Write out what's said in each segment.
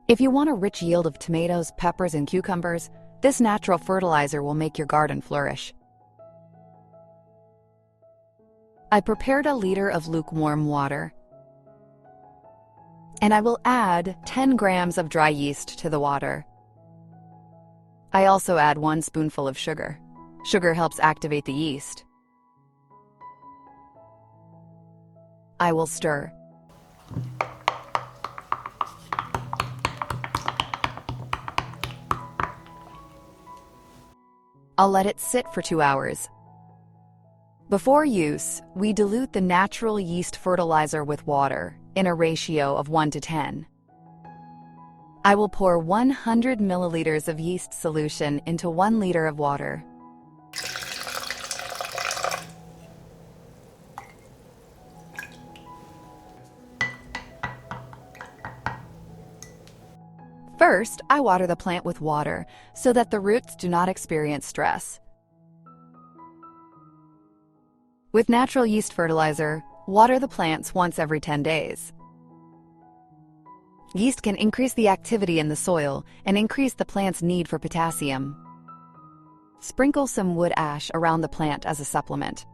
If you want a rich yield of tomatoes, peppers, and cucumbers, this natural fertilizer will make your garden flourish. I prepared a liter of lukewarm water, and I will add 10 grams of dry yeast to the water. I also add 1 spoonful of sugar. Sugar helps activate the yeast. I will stir. I'll let it sit for 2 hours. Before use, we dilute the natural yeast fertilizer with water in a ratio of 1 to 10. I will pour 100 milliliters of yeast solution into 1 liter of water. First, I water the plant with water so that the roots do not experience stress. With natural yeast fertilizer, water the plants once every 10 days. Yeast can increase the activity in the soil and increase the plant's need for potassium. Sprinkle some wood ash around the plant as a supplement.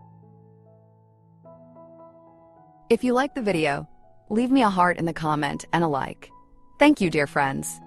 If you like the video, leave me a heart in the comment and a like. Thank you, dear friends.